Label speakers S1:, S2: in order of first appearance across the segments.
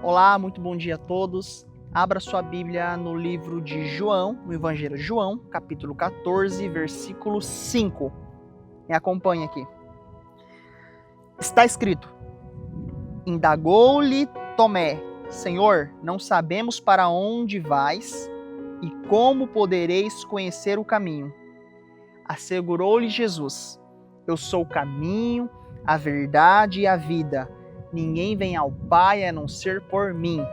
S1: Olá, muito bom dia a todos. Abra sua Bíblia no livro de João, no Evangelho de João, capítulo 14, versículo 5. Me acompanhe aqui. Está escrito: Indagou-lhe Tomé: Senhor, não sabemos para onde vais e como podereis conhecer o caminho. Assegurou-lhe Jesus: Eu sou o caminho, a verdade e a vida. Ninguém vem ao Pai a não ser por mim.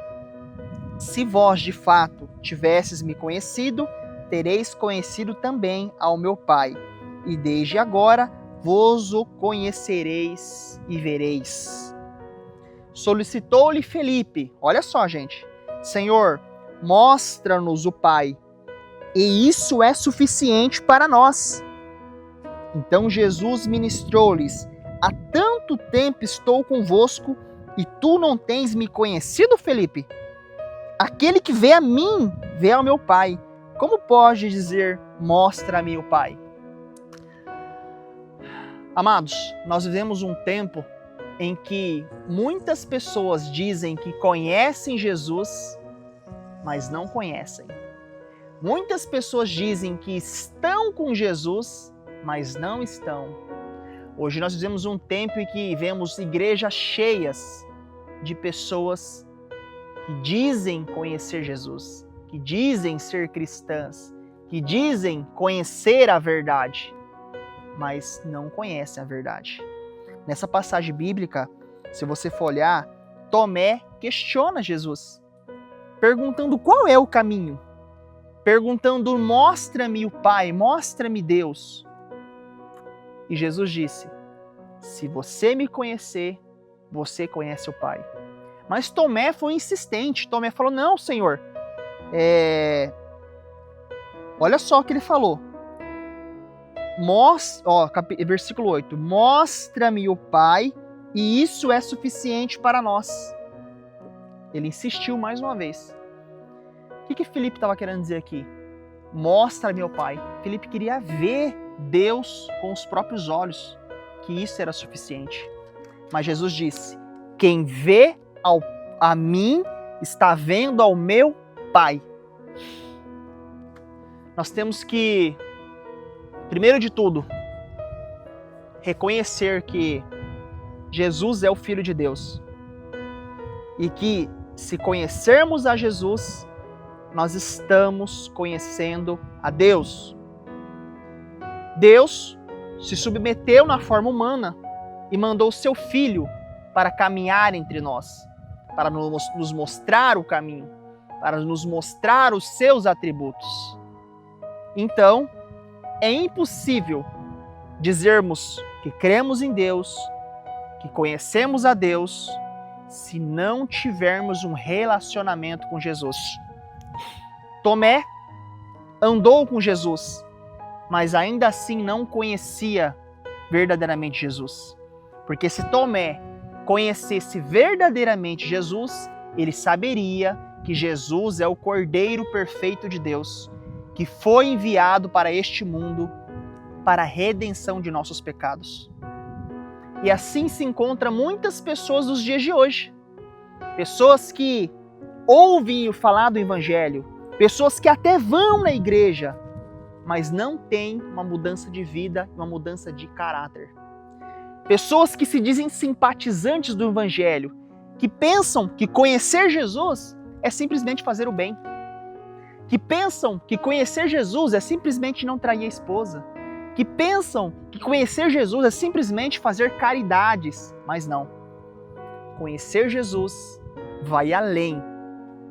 S1: Se vós, de fato, tivesses me conhecido, tereis conhecido também ao meu Pai. E desde agora vos o conhecereis e vereis. Solicitou-lhe Felipe, olha só, gente: Senhor, mostra-nos o Pai, e isso é suficiente para nós. Então Jesus ministrou-lhes: Há tanto tempo estou convosco, e tu não tens me conhecido, Felipe? Aquele que vê a mim, vê ao meu Pai. Como pode dizer, mostra-me o Pai? Amados, nós vivemos um tempo em que muitas pessoas dizem que conhecem Jesus, mas não conhecem. Muitas pessoas dizem que estão com Jesus, mas não estão. Hoje nós vivemos um tempo em que vemos igrejas cheias de pessoas que dizem conhecer Jesus, que dizem ser cristãs, que dizem conhecer a verdade, mas não conhecem a verdade. Nessa passagem bíblica, se você for olhar, Tomé questiona Jesus, perguntando qual é o caminho, perguntando: mostra-me o Pai, mostra-me Deus. E Jesus disse: se você me conhecer, você conhece o Pai. Mas Tomé foi insistente. Tomé falou: não, Senhor. Olha só o que ele falou. Versículo 8. Mostra-me o Pai, e isso é suficiente para nós. Ele insistiu mais uma vez. O que Felipe estava querendo dizer aqui? Mostra-me o Pai. Felipe queria ver Deus com os próprios olhos, que isso era suficiente. Mas Jesus disse: quem vê a mim está vendo ao meu Pai. Nós temos que, primeiro de tudo, reconhecer que Jesus é o Filho de Deus. E que, se conhecermos a Jesus, nós estamos conhecendo a Deus. Deus se submeteu na forma humana e mandou o seu Filho para caminhar entre nós, para nos mostrar o caminho, para nos mostrar os seus atributos. Então, é impossível dizermos que cremos em Deus, que conhecemos a Deus, se não tivermos um relacionamento com Jesus. Tomé andou com Jesus, mas ainda assim não conhecia verdadeiramente Jesus. Porque se Tomé conhecesse verdadeiramente Jesus, ele saberia que Jesus é o Cordeiro perfeito de Deus, que foi enviado para este mundo para a redenção de nossos pecados. E assim se encontra muitas pessoas nos dias de hoje. Pessoas que ouvem falar do Evangelho, pessoas que até vão na igreja, mas não têm uma mudança de vida, uma mudança de caráter. Pessoas que se dizem simpatizantes do Evangelho, que pensam que conhecer Jesus é simplesmente fazer o bem. Que pensam que conhecer Jesus é simplesmente não trair a esposa. Que pensam que conhecer Jesus é simplesmente fazer caridades. Mas não. Conhecer Jesus vai além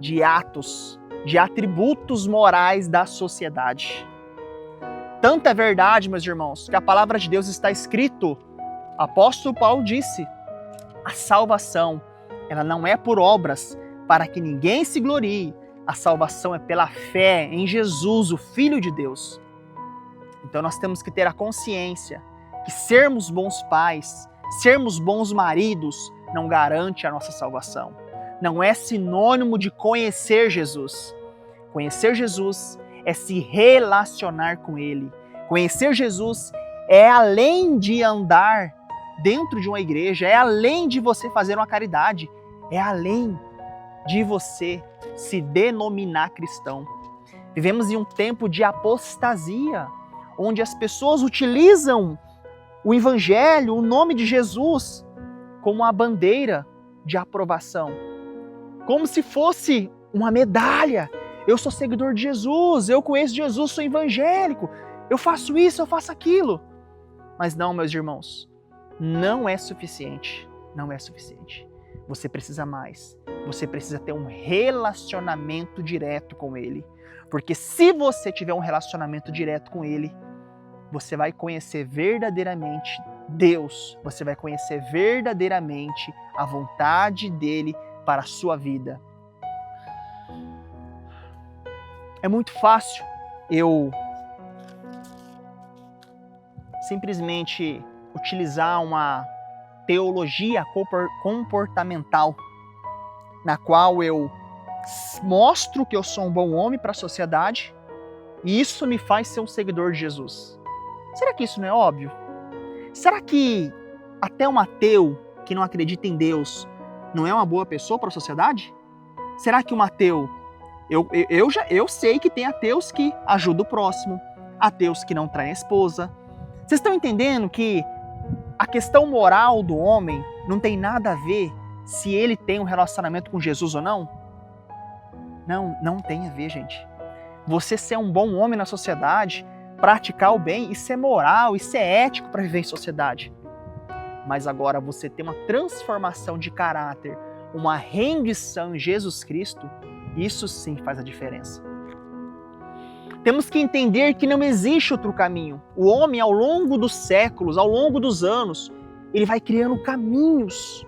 S1: de atos, de atributos morais da sociedade. Tanto é verdade, meus irmãos, que a palavra de Deus está escrito. Apóstolo Paulo disse: a salvação, ela não é por obras, para que ninguém se glorie. A salvação é pela fé em Jesus, o Filho de Deus. Então nós temos que ter a consciência que sermos bons pais, sermos bons maridos, não garante a nossa salvação. Não é sinônimo de conhecer Jesus. Conhecer Jesus é se relacionar com Ele. Conhecer Jesus é além de andar dentro de uma igreja, é além de você fazer uma caridade, é além de você se denominar cristão. Vivemos em um tempo de apostasia, onde as pessoas utilizam o Evangelho, o nome de Jesus, como a bandeira de aprovação. Como se fosse uma medalha. Eu sou seguidor de Jesus, eu conheço Jesus, sou evangélico, eu faço isso, eu faço aquilo. Mas não, meus irmãos, não é suficiente. Não é suficiente. Você precisa mais. Você precisa ter um relacionamento direto com Ele. Porque se você tiver um relacionamento direto com Ele, você vai conhecer verdadeiramente Deus. Você vai conhecer verdadeiramente a vontade dEle para a sua vida. É muito fácil eu simplesmente utilizar uma teologia comportamental na qual eu mostro que eu sou um bom homem para a sociedade e isso me faz ser um seguidor de Jesus. Será que isso não é óbvio? Será que até um ateu que não acredita em Deus não é uma boa pessoa para a sociedade? Será que um ateu... Eu sei que tem ateus que ajudam o próximo, ateus que não traem a esposa. Vocês estão entendendo que a questão moral do homem não tem nada a ver se ele tem um relacionamento com Jesus ou não? Não tem a ver, gente. Você ser um bom homem na sociedade, praticar o bem, isso é moral, isso é ético para viver em sociedade. Mas agora você ter uma transformação de caráter, uma rendição em Jesus Cristo, isso sim faz a diferença. Temos que entender que não existe outro caminho. O homem, ao longo dos séculos, ao longo dos anos, ele vai criando caminhos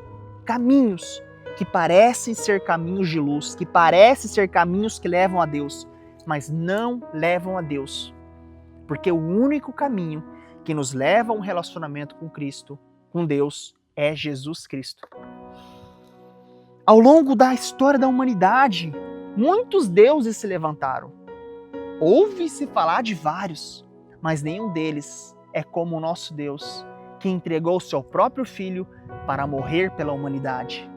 S1: que parecem ser caminhos de luz, que parecem ser caminhos que levam a Deus, mas não levam a Deus. Porque o único caminho que nos leva a um relacionamento com Cristo, com Deus, é Jesus Cristo. Ao longo da história da humanidade, muitos deuses se levantaram. Ouve-se falar de vários, mas nenhum deles é como o nosso Deus, que entregou o seu próprio Filho para morrer pela humanidade.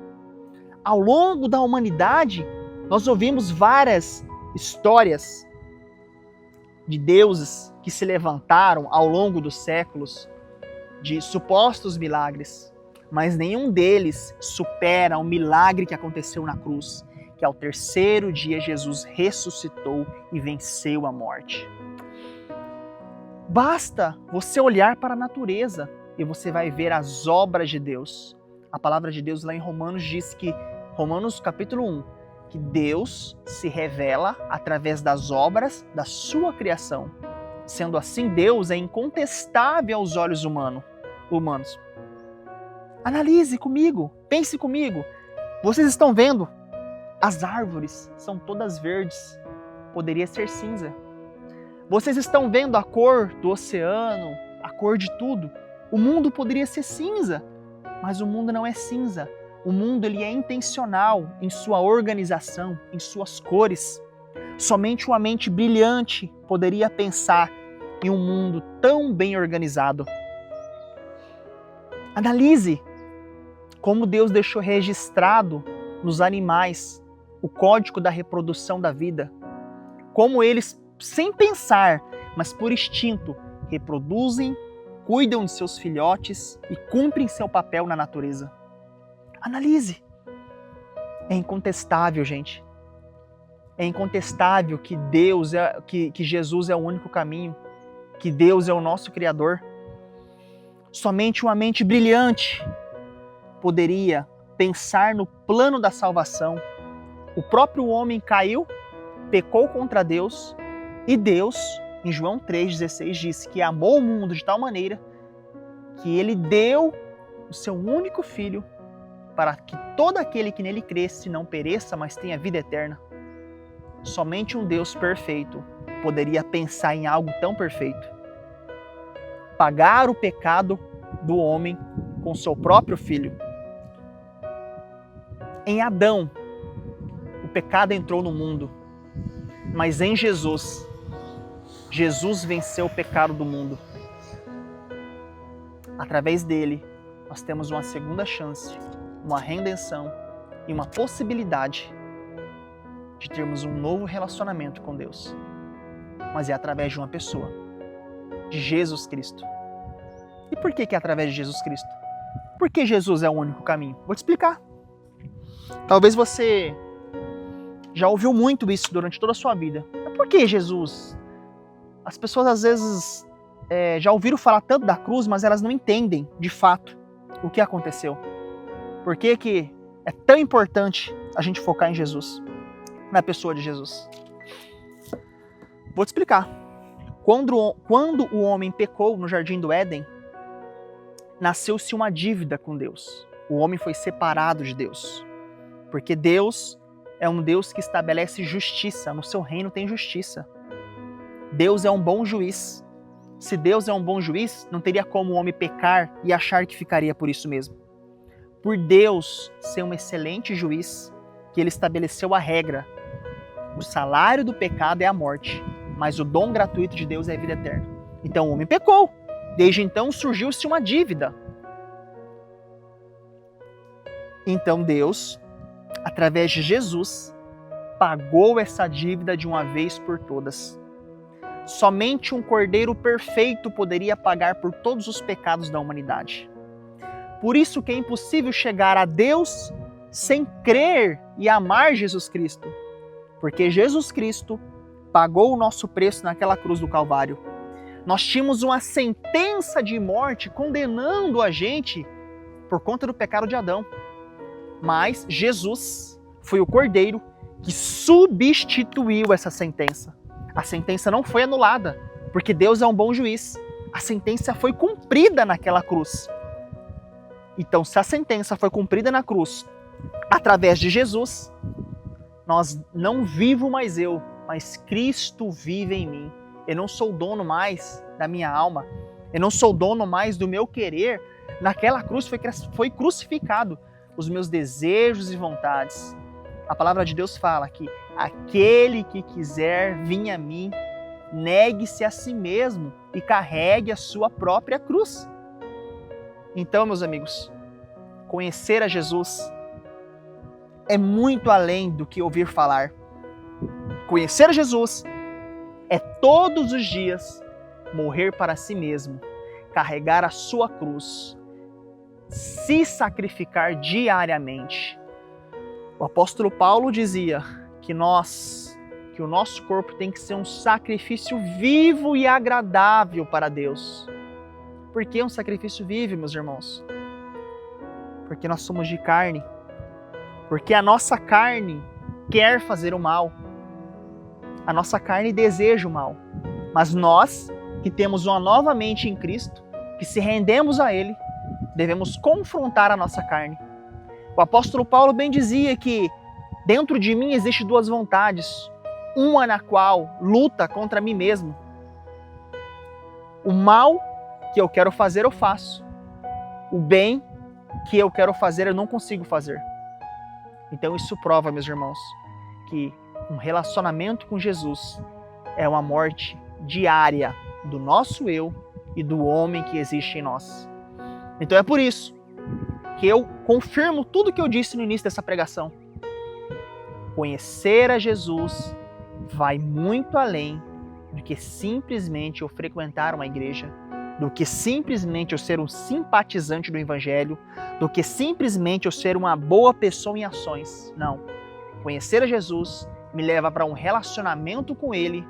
S1: Ao longo da humanidade, nós ouvimos várias histórias de deuses que se levantaram ao longo dos séculos, de supostos milagres, mas nenhum deles supera o milagre que aconteceu na cruz, que ao terceiro dia Jesus ressuscitou e venceu a morte. Basta você olhar para a natureza e você vai ver as obras de Deus. A palavra de Deus lá em Romanos diz que, Romanos capítulo 1, que Deus se revela através das obras da sua criação. Sendo assim, Deus é incontestável aos olhos humanos. Analise comigo, pense comigo. Vocês estão vendo? As árvores são todas verdes. Poderia ser cinza. Vocês estão vendo a cor do oceano, a cor de tudo. O mundo poderia ser cinza, mas o mundo não é cinza. O mundo ele é intencional em sua organização, em suas cores. Somente uma mente brilhante poderia pensar em um mundo tão bem organizado. Analise como Deus deixou registrado nos animais o código da reprodução da vida. Como eles, sem pensar, mas por instinto, reproduzem, cuidam de seus filhotes e cumprem seu papel na natureza. Analise. É incontestável, gente. É incontestável que que Jesus é o único caminho, que Deus é o nosso Criador. Somente uma mente brilhante poderia pensar no plano da salvação. O próprio homem caiu, pecou contra Deus, e Deus, em João 3,16, disse que amou o mundo de tal maneira que Ele deu o seu único Filho para que todo aquele que nele cresce não pereça, mas tenha vida eterna. Somente um Deus perfeito poderia pensar em algo tão perfeito. Pagar o pecado do homem com seu próprio Filho. Em Adão, o pecado entrou no mundo, mas em Jesus venceu o pecado do mundo. Através dele, nós temos uma segunda chance, uma redenção e uma possibilidade de termos um novo relacionamento com Deus. Mas é através de uma pessoa, de Jesus Cristo. E por que é através de Jesus Cristo? Porque Jesus é o único caminho. Vou te explicar. Talvez você já ouviu muito isso durante toda a sua vida. Mas por que Jesus? As pessoas às vezes já ouviram falar tanto da cruz, mas elas não entendem de fato o que aconteceu. Por que é tão importante a gente focar em Jesus, na pessoa de Jesus? Vou te explicar. Quando o homem pecou no Jardim do Éden, nasceu-se uma dívida com Deus. O homem foi separado de Deus. Porque Deus é um Deus que estabelece justiça. No seu reino tem justiça. Deus é um bom juiz. Se Deus é um bom juiz, não teria como o homem pecar e achar que ficaria por isso mesmo. Por Deus ser um excelente juiz, que ele estabeleceu a regra. O salário do pecado é a morte, mas o dom gratuito de Deus é a vida eterna. Então o homem pecou. Desde então surgiu-se uma dívida. Então Deus, através de Jesus, pagou essa dívida de uma vez por todas. Somente um Cordeiro perfeito poderia pagar por todos os pecados da humanidade. Por isso que é impossível chegar a Deus sem crer e amar Jesus Cristo. Porque Jesus Cristo pagou o nosso preço naquela cruz do Calvário. Nós tínhamos uma sentença de morte condenando a gente por conta do pecado de Adão. Mas Jesus foi o Cordeiro que substituiu essa sentença. A sentença não foi anulada, porque Deus é um bom juiz. A sentença foi cumprida naquela cruz. Então, se a sentença foi cumprida na cruz, através de Jesus, nós não vivo mais eu, mas Cristo vive em mim. Eu não sou dono mais da minha alma. Eu não sou dono mais do meu querer. Naquela cruz foi crucificado os meus desejos e vontades. A palavra de Deus fala que aquele que quiser vir a mim, negue-se a si mesmo e carregue a sua própria cruz. Então, meus amigos, conhecer a Jesus é muito além do que ouvir falar. Conhecer a Jesus é todos os dias morrer para si mesmo, carregar a sua cruz, se sacrificar diariamente. O apóstolo Paulo dizia que o nosso corpo tem que ser um sacrifício vivo e agradável para Deus. Por que um sacrifício vivo, meus irmãos? Porque nós somos de carne. Porque a nossa carne quer fazer o mal. A nossa carne deseja o mal. Mas nós, que temos uma nova mente em Cristo, que se rendemos a Ele, devemos confrontar a nossa carne. O apóstolo Paulo bem dizia que dentro de mim existem duas vontades, uma na qual luta contra mim mesmo. O mal que eu quero fazer, eu faço. O bem que eu quero fazer, eu não consigo fazer. Então isso prova, meus irmãos, que um relacionamento com Jesus é uma morte diária do nosso eu e do homem que existe em nós. Então é por isso que eu confirmo tudo que eu disse no início dessa pregação. Conhecer a Jesus vai muito além do que simplesmente eu frequentar uma igreja, do que simplesmente eu ser um simpatizante do Evangelho, do que simplesmente eu ser uma boa pessoa em ações. Não. Conhecer a Jesus me leva para um relacionamento com Ele,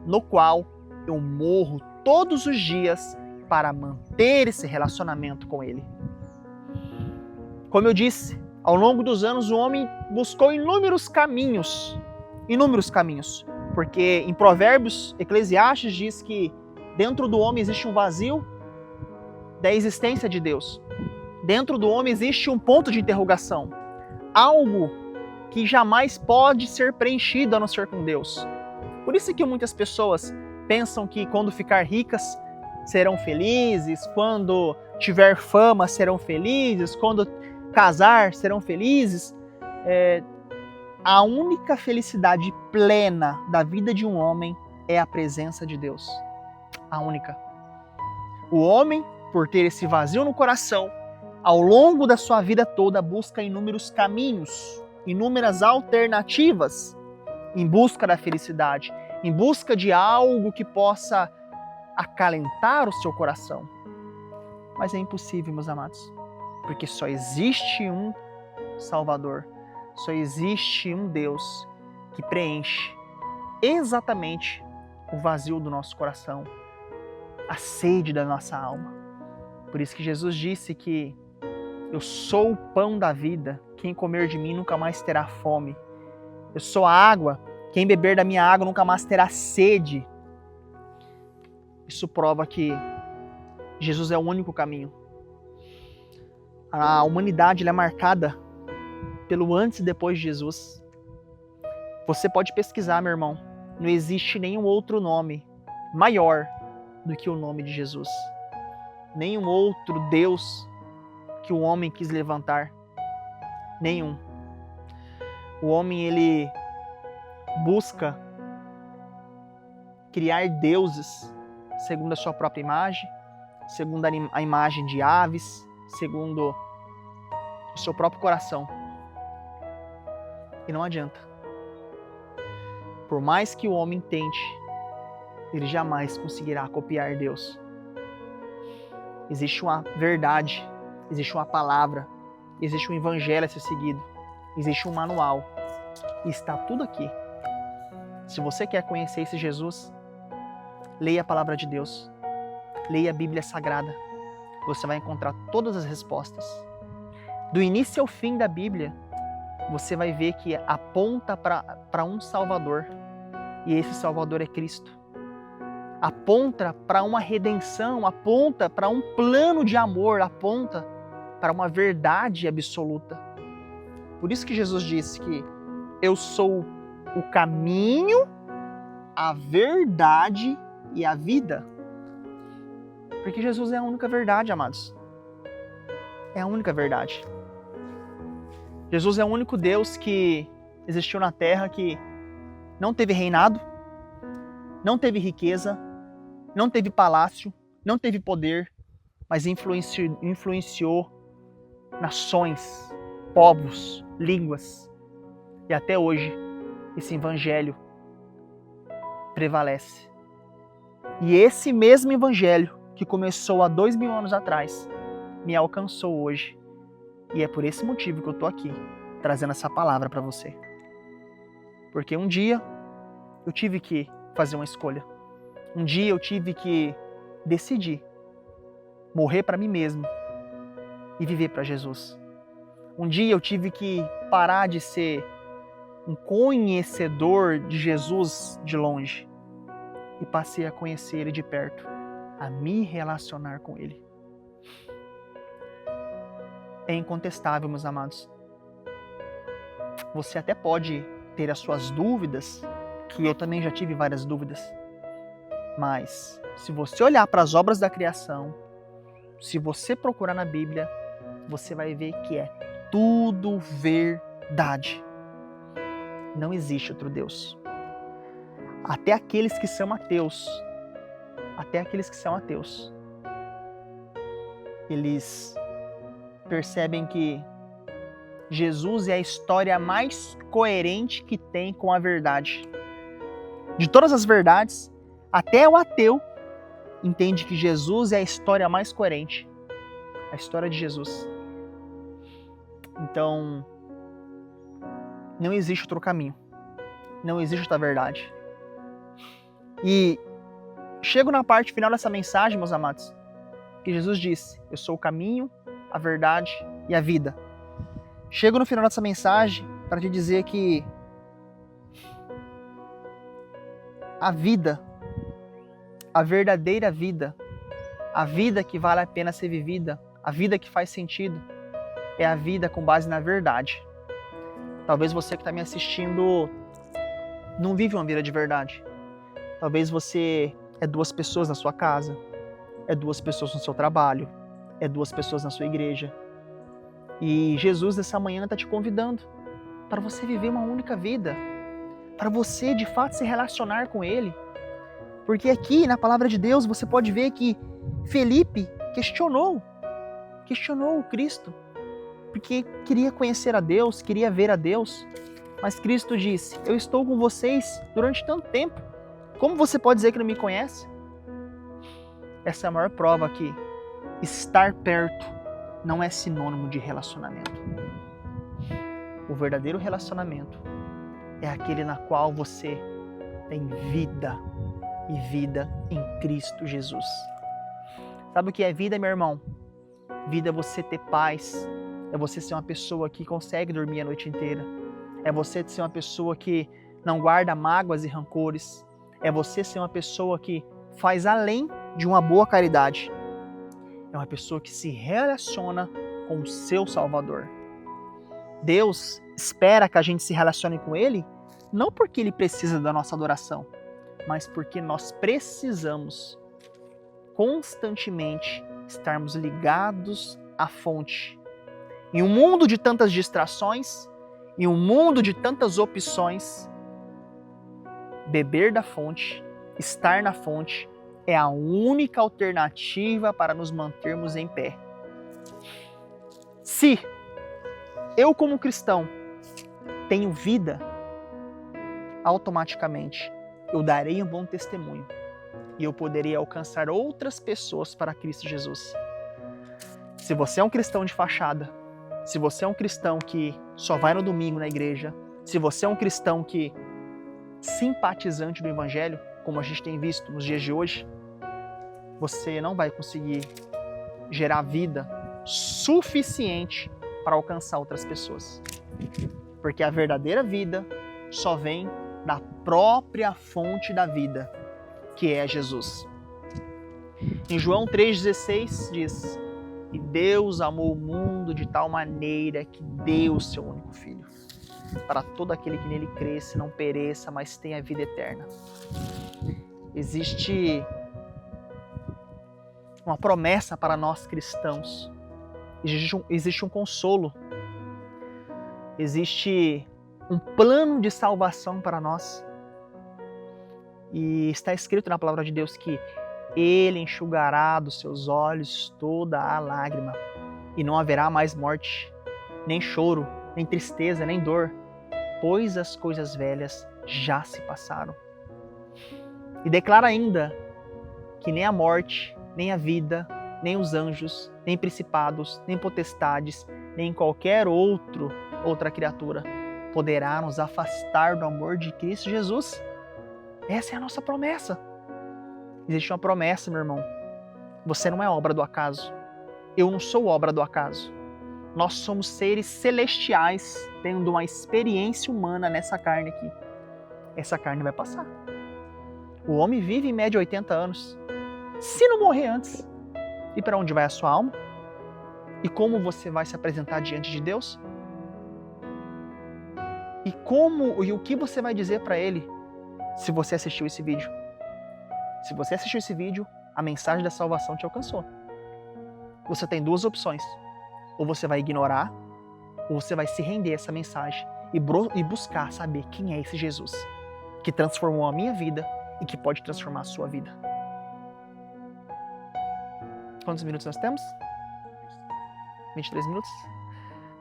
S1: no qual eu morro todos os dias para manter esse relacionamento com Ele. Como eu disse, ao longo dos anos o homem buscou inúmeros caminhos, porque em Provérbios, Eclesiastes diz que dentro do homem existe um vazio da existência de Deus. Dentro do homem existe um ponto de interrogação, algo que jamais pode ser preenchido a não ser com Deus. Por isso que muitas pessoas pensam que quando ficar ricas serão felizes, quando tiver fama serão felizes, quando casar serão felizes. A única felicidade plena da vida de um homem é a presença de Deus. A única. O homem, por ter esse vazio no coração, ao longo da sua vida toda busca inúmeros caminhos, inúmeras alternativas em busca da felicidade, em busca de algo que possa acalentar o seu coração. Mas é impossível, meus amados, porque só existe um Salvador, só existe um Deus que preenche exatamente o vazio do nosso coração, a sede da nossa alma. Por isso que Jesus disse que eu sou o pão da vida, quem comer de mim nunca mais terá fome. Eu sou a água, quem beber da minha água nunca mais terá sede. Isso prova que Jesus é o único caminho. A humanidade é marcada pelo antes e depois de Jesus. Você pode pesquisar, meu irmão. Não existe nenhum outro nome maior do que o nome de Jesus. Nenhum outro Deus que o homem quis levantar. Nenhum. O homem, ele busca criar deuses segundo a sua própria imagem, segundo a imagem de aves, segundo o seu próprio coração. E não adianta. Por mais que o homem tente, ele jamais conseguirá copiar Deus. Existe uma verdade, existe uma palavra, existe um evangelho a ser seguido, existe um manual. E está tudo aqui. Se você quer conhecer esse Jesus, leia a palavra de Deus, leia a Bíblia Sagrada. Você vai encontrar todas as respostas. Do início ao fim da Bíblia, você vai ver que aponta para um Salvador. E esse Salvador é Cristo. Aponta para uma redenção, aponta para um plano de amor, aponta para uma verdade absoluta. Por isso que Jesus disse que eu sou o caminho, a verdade e a vida. Porque Jesus é a única verdade, amados. É a única verdade. Jesus é o único Deus que existiu na Terra, que não teve reinado, não teve riqueza, não teve palácio, não teve poder, mas influenciou nações, povos, línguas. E até hoje, esse evangelho prevalece. E esse mesmo evangelho que começou há 2000 anos atrás, me alcançou hoje. E é por esse motivo que eu estou aqui, trazendo essa palavra para você. Porque um dia eu tive que fazer uma escolha. Um dia eu tive que decidir morrer para mim mesmo e viver para Jesus. Um dia eu tive que parar de ser um conhecedor de Jesus de longe e passei a conhecer Ele de perto, a me relacionar com Ele. É incontestável, meus amados. Você até pode ter as suas dúvidas, que eu também já tive várias dúvidas. Mas, se você olhar para as obras da criação, se você procurar na Bíblia, você vai ver que é tudo verdade. Não existe outro Deus. Até aqueles que são ateus, eles percebem que Jesus é a história mais coerente que tem com a verdade. De todas as verdades, até o ateu entende que Jesus é a história mais coerente. A história de Jesus. Então, não existe outro caminho. Não existe outra verdade. E chego na parte final dessa mensagem, meus amados, que Jesus disse: eu sou o caminho, a verdade e a vida. Chego no final dessa mensagem para te dizer que a vida, a verdadeira vida, a vida que vale a pena ser vivida, a vida que faz sentido, é a vida com base na verdade. Talvez você que está me assistindo não vive uma vida de verdade. Talvez você é 2 pessoas na sua casa, é 2 pessoas no seu trabalho, é 2 pessoas na sua igreja. E Jesus nessa manhã está te convidando para você viver uma única vida, para você de fato se relacionar com Ele. Porque aqui na palavra de Deus você pode ver que Felipe questionou o Cristo, porque queria conhecer a Deus, queria ver a Deus. Mas Cristo disse, eu estou com vocês durante tanto tempo. Como você pode dizer que não me conhece? Essa é a maior prova que estar perto não é sinônimo de relacionamento. O verdadeiro relacionamento é aquele na qual você tem vida e vida em Cristo Jesus. Sabe o que é vida, meu irmão? Vida é você ter paz, é você ser uma pessoa que consegue dormir a noite inteira, é você ser uma pessoa que não guarda mágoas e rancores, é você ser uma pessoa que faz além de uma boa caridade, é uma pessoa que se relaciona com o seu Salvador. Deus espera que a gente se relacione com Ele, não porque Ele precisa da nossa adoração, mas porque nós precisamos constantemente estarmos ligados à fonte. Em um mundo de tantas distrações, em um mundo de tantas opções, beber da fonte, estar na fonte, é a única alternativa para nos mantermos em pé. Se eu, como cristão, tenho vida, automaticamente eu darei um bom testemunho e eu poderei alcançar outras pessoas para Cristo Jesus. Se você é um cristão de fachada, se você é um cristão que só vai no domingo na igreja, se você é um cristão que simpatizante do Evangelho, como a gente tem visto nos dias de hoje, você não vai conseguir gerar vida suficiente para alcançar outras pessoas. Porque a verdadeira vida só vem da própria fonte da vida, que é Jesus. Em João 3,16 diz: e Deus amou o mundo de tal maneira que deu o seu único Filho, para todo aquele que nele cresce não pereça, mas tenha vida eterna. Existe uma promessa para nós cristãos, existe um consolo, existe um plano de salvação para nós. E está escrito na palavra de Deus que Ele enxugará dos seus olhos toda a lágrima, e não haverá mais morte, nem choro, nem tristeza, nem dor, pois as coisas velhas já se passaram. E declara ainda que nem a morte, nem a vida, nem os anjos, nem principados, nem potestades, nem qualquer outra criatura poderá nos afastar do amor de Cristo Jesus. Essa é a nossa promessa. Existe uma promessa, meu irmão. Você não é obra do acaso. Eu não sou obra do acaso. Nós somos seres celestiais tendo uma experiência humana nessa carne aqui. Essa carne vai passar. O homem vive em média 80 anos. Se não morrer antes, e para onde vai a sua alma? E como você vai se apresentar diante de Deus? E o que você vai dizer para Ele se você assistiu esse vídeo? Se você assistiu esse vídeo, a mensagem da salvação te alcançou. Você tem duas opções. Ou você vai ignorar, ou você vai se render a essa mensagem e buscar saber quem é esse Jesus que transformou a minha vida e que pode transformar a sua vida. Quantos minutos nós temos? 23 minutos?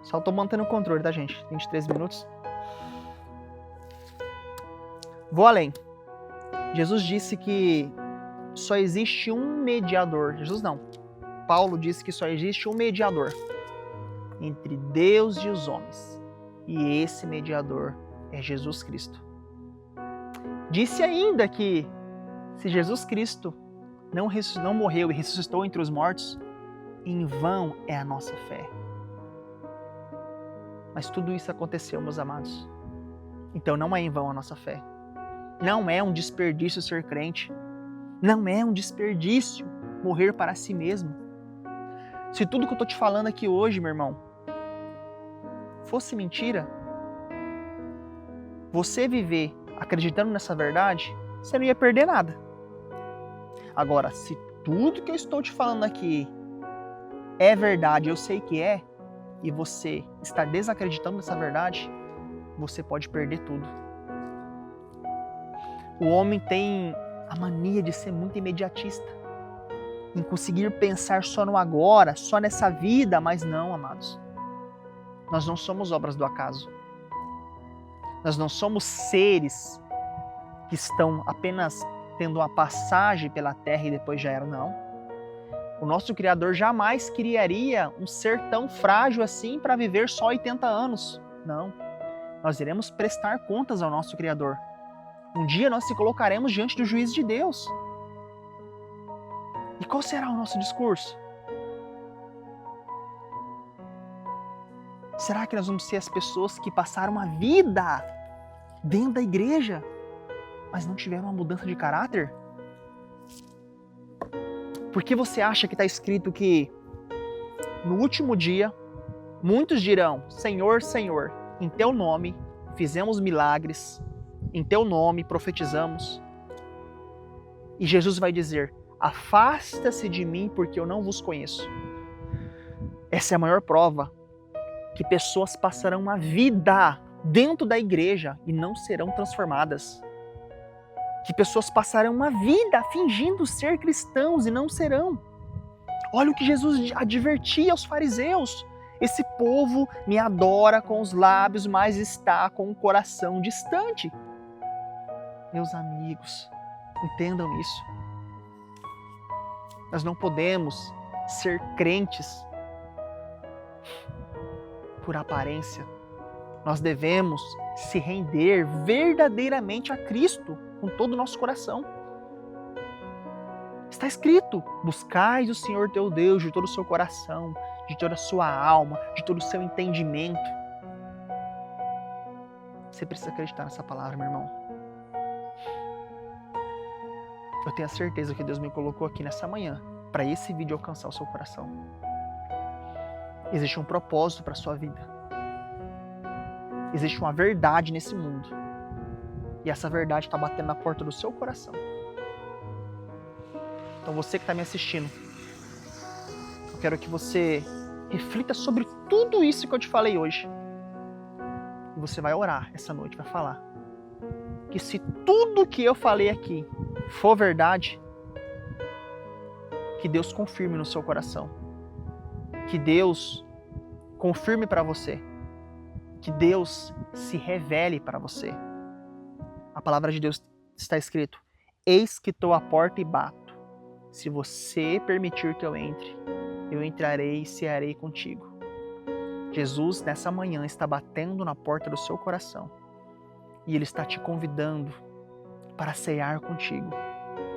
S1: Só estou mantendo o controle, tá, gente? 23 minutos. Vou além. Jesus disse que só existe um mediador. Jesus não. Paulo disse que só existe um mediador entre Deus e os homens. E esse mediador é Jesus Cristo. Disse ainda que se Jesus Cristo não morreu e ressuscitou entre os mortos, em vão é a nossa fé. Mas tudo isso aconteceu, meus amados. Então não é em vão a nossa fé. Não é um desperdício ser crente. Não é um desperdício morrer para si mesmo. Se tudo que eu estou te falando aqui hoje, meu irmão, fosse mentira, você viver acreditando nessa verdade, você não ia perder nada. Agora, se tudo que eu estou te falando aqui é verdade, eu sei que é, e você está desacreditando nessa verdade, você pode perder tudo. O homem tem a mania de ser muito imediatista, em conseguir pensar só no agora, só nessa vida, mas não, amados. Nós não somos obras do acaso. Nós não somos seres que estão apenas tendo uma passagem pela terra e depois já era, não. O nosso Criador jamais criaria um ser tão frágil assim para viver só 80 anos. Não. Nós iremos prestar contas ao nosso Criador. Um dia nós se colocaremos diante do juízo de Deus. E qual será o nosso discurso? Será que nós vamos ser as pessoas que passaram a vida dentro da igreja, mas não tiveram uma mudança de caráter? Por que você acha que está escrito que no último dia muitos dirão: Senhor, Senhor, em teu nome fizemos milagres, em teu nome profetizamos? E Jesus vai dizer: afasta-se de mim porque eu não vos conheço. Essa é a maior prova que pessoas passarão a vida dentro da igreja e não serão transformadas. Que pessoas passarão uma vida fingindo ser cristãos e não serão. Olha o que Jesus advertia aos fariseus: esse povo me adora com os lábios, mas está com o coração distante. Meus amigos, entendam isso. Nós não podemos ser crentes por aparência. Nós devemos se render verdadeiramente a Cristo com todo o nosso coração. Está escrito: buscais o Senhor teu Deus de todo o seu coração, de toda a sua alma, de todo o seu entendimento. Você precisa acreditar nessa palavra, meu irmão. Eu tenho a certeza que Deus me colocou aqui nessa manhã para esse vídeo alcançar o seu coração. Existe um propósito para a sua vida. Existe uma verdade nesse mundo. E essa verdade está batendo na porta do seu coração. Então você que está me assistindo, eu quero que você reflita sobre tudo isso que eu te falei hoje. E você vai orar essa noite, vai falar que se tudo que eu falei aqui for verdade, que Deus confirme no seu coração. Que Deus confirme para você. Que Deus se revele para você. A palavra de Deus está escrito: eis que estou à porta e bato. Se você permitir que eu entre, eu entrarei e cearei contigo. Jesus, nessa manhã, está batendo na porta do seu coração. E Ele está te convidando para cear contigo,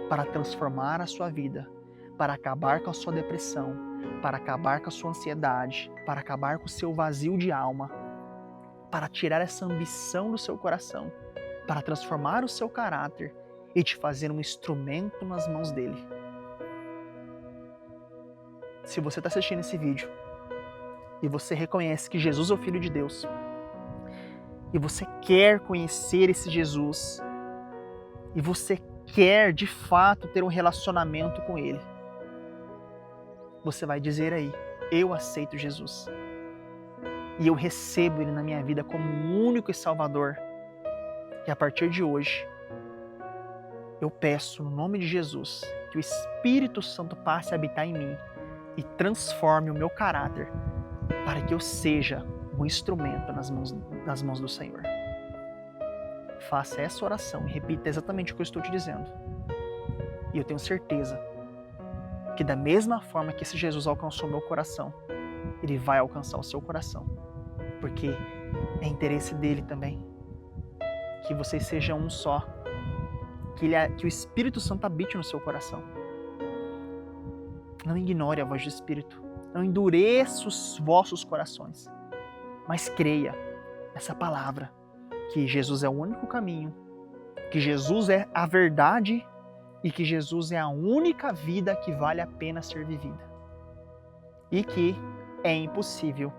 S1: para transformar a sua vida, para acabar com a sua depressão, para acabar com a sua ansiedade, para acabar com o seu vazio de alma, para tirar essa ambição do seu coração, para transformar o seu caráter e te fazer um instrumento nas mãos dele. Se você está assistindo esse vídeo e você reconhece que Jesus é o Filho de Deus, e você quer conhecer esse Jesus, e você quer de fato ter um relacionamento com ele, você vai dizer aí: eu aceito Jesus. E eu recebo Ele na minha vida como o único e Salvador. E a partir de hoje, eu peço no nome de Jesus que o Espírito Santo passe a habitar em mim e transforme o meu caráter para que eu seja um instrumento nas mãos do Senhor. Faça essa oração e repita exatamente o que eu estou te dizendo. E eu tenho certeza que da mesma forma que esse Jesus alcançou meu coração, Ele vai alcançar o seu coração. Porque é interesse dele também que vocês sejam um só. Que o Espírito Santo habite no seu coração. Não ignore a voz do Espírito. Não endureça os vossos corações. Mas creia nessa palavra. Que Jesus é o único caminho. Que Jesus é a verdade. E que Jesus é a única vida que vale a pena ser vivida. E que é impossível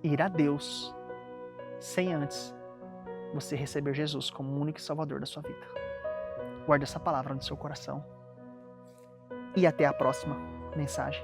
S1: ir a Deus sem antes você receber Jesus como o único Salvador da sua vida. Guarde essa palavra no seu coração. E até a próxima mensagem.